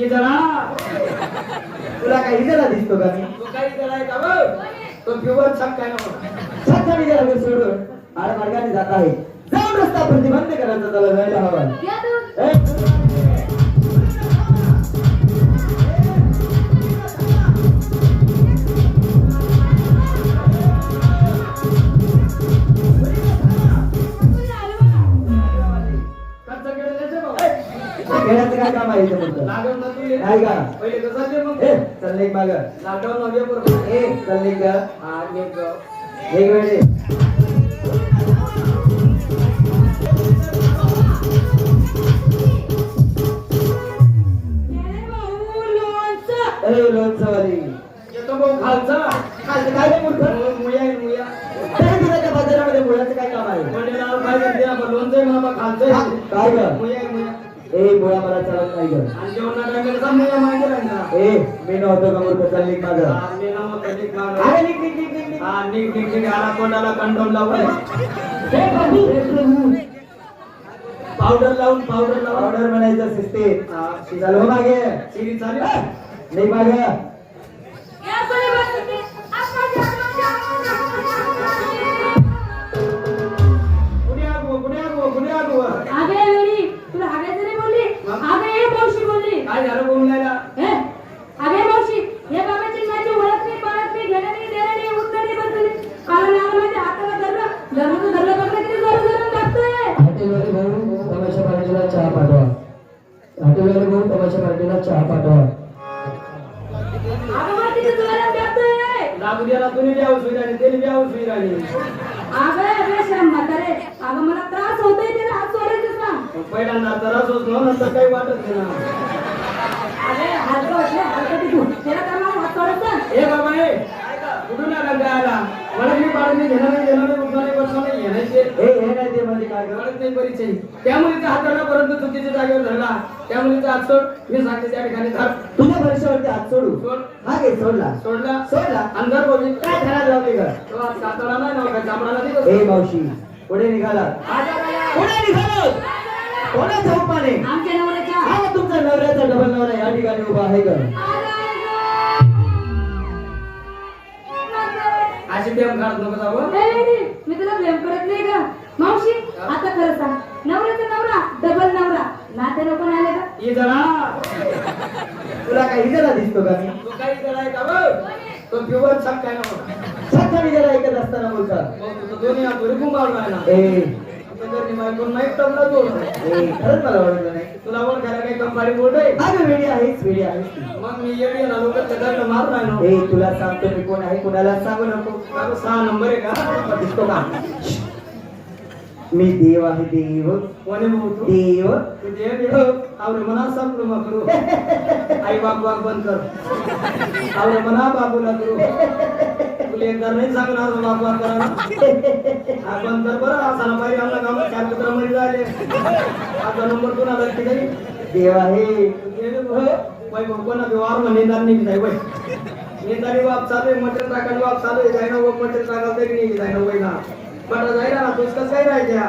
जरा तुला काही जरा दिसतो का मी? तू काही जरा का बघ तो प्युअर छक काय ना छान जरा सोडून आड मार्गाने जात आहे. जाऊन रस्ता प्रतिबंध करायचा त्याला जायला हवा. खेळाचं काय काम आहे इथं? नाही का? पहिले कसं ते मग चल एक माग लॉकडाऊन मध्ये बरोबर चल एक हा नेक एक वेळ अरे लोणचंवाली येतो भाऊ खालचा खालचं काय रे मूर्ख? मुया आहे मुया तरी तुला त्या बाजारामध्ये मुळाचं काय काम आहे? वडील काय म्हणते आपण लोणचं म्हणा खालचं काय ग? मुया आहे मुया ए मुळा मला चालत नाही ग. आणि जेवणा टाकायला मुया मागे राहिला ए मी नव्हतो का मूर्ख? चल निघ माग. मी नाव कधीच माग अरे निघ निघ निघ निघ निघ. हा निक निक निक आला कोणाला कंडोम लावून हे प्रभू हे प्रभू पावडर लावून पावडर लावून ऑर्डर म्हणायचं सिस्टीम. हा चल हो मागे सिरी चालू निघ माग. काय झालं बोलायला हॉटेलवाले भाऊ तमाशा पार्टीला चहा पाठवा. हॉटेलवाले भाऊ तमाशा पार्टीला चहा पाठवा. लागू द्याला तुम्ही बी औषध आणि त्याने बी औषध आणि मला त्रास होतोय त्याला हात सोडायचं सांग. पहिल्यांदा त्रास होतो नंतर काही वाटत नाही ना अरे हलकं वाटलं हलकं तिथून त्याला काय मला हात सोडायचं. ए बाबा ए कुठून आला गायला मला मी पाडून घेणार नाही घेणार नाही उठणार नाही बसणार नाही घेण्याचे हे नाही ते म्हणजे काय गरज नाही परिचय त्यामुळे त्या हाताला परंतु चुकीच्या जागेवर धरला त्यामुळे हात सोड मी सांगते त्या ठिकाणी धर तुझ्या भरशावरती हात सोडू. सोड हा घे सोडला सोडला सोडला. अंधार बोली काय खराब लावली का? तो आज कातळा नाही ना काय चामडाला नाही ए मावशी पुढे निघाला. पुढे निघालो. कोणाच्या हुकमाने? आमच्या नवऱ्याच्या हा तुमचा नवऱ्याचा डबल नवरा या ठिकाणी उभा आहे का? अशी प्रेम काढत नको जावं मी तुला प्रेम करत नाही का मावशी. आता खरं सांग नवऱ्याचा नवरा डबल नवरा नाते नको आले का? ये जरा तुला काही जरा दिसतो का मी? तू काही कराय का बघ तो प्युअर छक काय ना सकाळी जरा ऐकत असताना बोलता. दोन्ही हातोरी कुंभार राहिला ए नाही तबला तो खरंच मला आवडलं नाही. तुला वर घरा काही कंपारी बोर्ड आहे अगं वेडी आहेस वेडी आहेस तू. मग मी येडी ना लोक त्याला मार राहिलो ए तुला सांगतो मी कोण आहे कोणाला सांगू नको. कारण 6 नंबर आहे का दिसतो का? मी देव आहे देव कोणी बोलतो देव. तू देव आवरे म्हणा सांगतो मग करू आई बाप बाप बंद कर आवरे म्हणा बाबूला करू तुला एकदा नाही सांगणार बाप बाप करा हा बंद कर बरं असा ना पाहिजे आमला काम 4 मित्र मरी झाले आता नंबर कोणाला किती देव आहे. बाई कोणा व्यवहार मध्ये नाही जाय बाई नेतानी बाप चालू आहे मटेरियल टाकायला बाप चालू आहे जायना बाप मटेरियल टाकायला तरी नाही जायना बाई ना बटा जायना ना तुझ कसं काय राहायच्या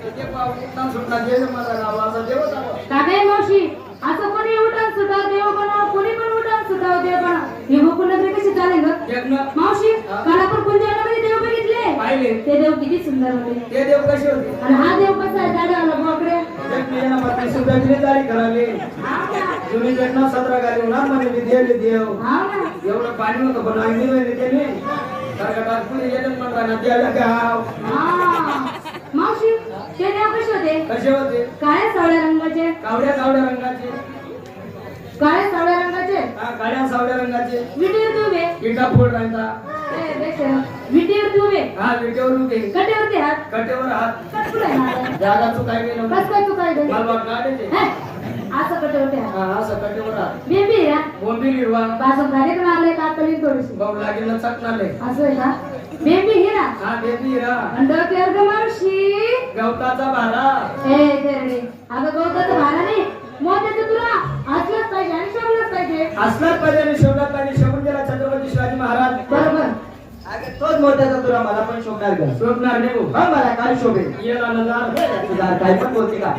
ते पाव कुठं सुटला गेलं मला गाव असं देवच काय मावशी असं कोणी उठान सुटाव देव बनाव कोणी पण उठान सुटाव देव बनाव हे बघून नजरे कशी चालेल ग मावशी काल आपण कोणत्या मध्ये देव बघितले पाहिले ते देव किती सुंदर होते. ते देव कसे होते आणि हा देव कसा आहे दाढी बापरे एकमेकांना 35 रुपयाची जाळी करावी तुम्ही जगना 17 गाडी होणार म्हणजे विद्यार्थी देव हा ना एवढं पाणी होतं पण आम्ही नाही त्याने सरकार पुढे येतात म्हणता ना त्याला गाव मावशी ते देव कसे होते कसे होते काळ्या सावळ्या रंगाचे कावड्या कावड्या रंगाचे काळ्या सावळ्या रंगाचे हा काळ्या सावड्या रंगाचे विटीवर उभे इटा फोड रंगा विटीवर उभे हा विटेवर उभे कटेवरती हात कटेवर हात कटकुळे हात जागा चुकाय गेलं कस काय चुकाय गं? मला वाटलं आले हे, असं कटेवरती हात हा असं कटेवर हात बेबी या बोंबी हिरवा बाजू कार्यक्रम आलाय का आपली थोडीशी भाऊ लागेल ना चकनाले असं आहे का बेबी हिरा हा बेबी हिरा अंडर ग मावशी गवताचा भारा ए तेरडे अगं गवताचं भाला नाही मोत्याचं तुला असलंच पाहिजे आणि शोभलंच पाहिजे असलाच पाहिजे आणि शोभलाच पाहिजे शोभून गेला छत्रपती शिवाजी महाराज बरोबर तोच मोत्याचा तुला मला पण शोभणार का? शोभणार नाही भाऊ हा मला काय शोभेल? येला नजार तुला काय पण बोलते का?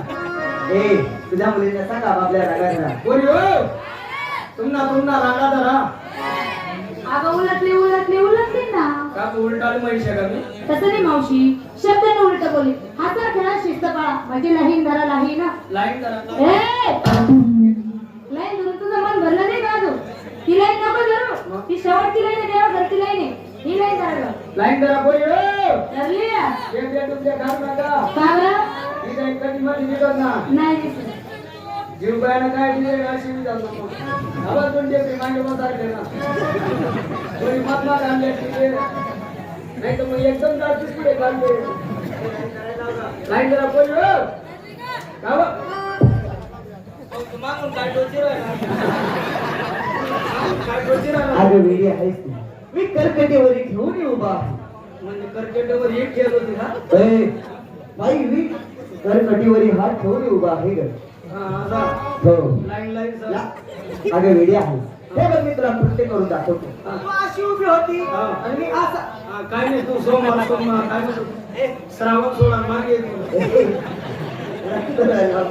ए तुझ्या मुलीने सांगा आपल्या रागाला कोणी हो तुम्हाला रागा धरा अगं उलटली ना का तू उलटाली महिषा का मी तसं नाही मावशी शब्दाने उलट बोली हातात खेळा शिस्त पाळा म्हणजे लाहीन धरा लाहीन लाईन धरा लाईन धरून तुझं मन भरलं नाही का अजून ती लाईन नको धरू ती शेवटची लाईन आहे देवा घरची लाईन आहे ही लाईन धरा लाईन धरा कोणी हो धरली एक तुमच्या घाल नका का बरं ही काही कधी मध्ये निघत ना नाही दिसत. जीव गायनं काय दिले अशी मी जातो आवाज पण देते मागे बसायचे ना कोणी महात्मा गांधी तिथे नाही तर मग एकदम जातीच पुढे घालते लाईन जरा कोणी हो का बा? मागून काय डोची काय डोची अगं वेडी आहेस तू मी करकटेवरी घेऊन येऊ बा म्हणजे करकेटावर एक खेळ होती ना ए बाई मी करकटीवरी हात ठेवून येऊ बा हे ग हा असा हो लाईन लाईन या. अगं वेडी आहे हे बघ मी तुला नृत्य करून दाखवतो हा. तू अशी उभी होती हा. आणि मी असा हा, काय नाही तू सोमवार काय म्हणतो श्रावण सोळा मागे येतो. रक्त राहिला.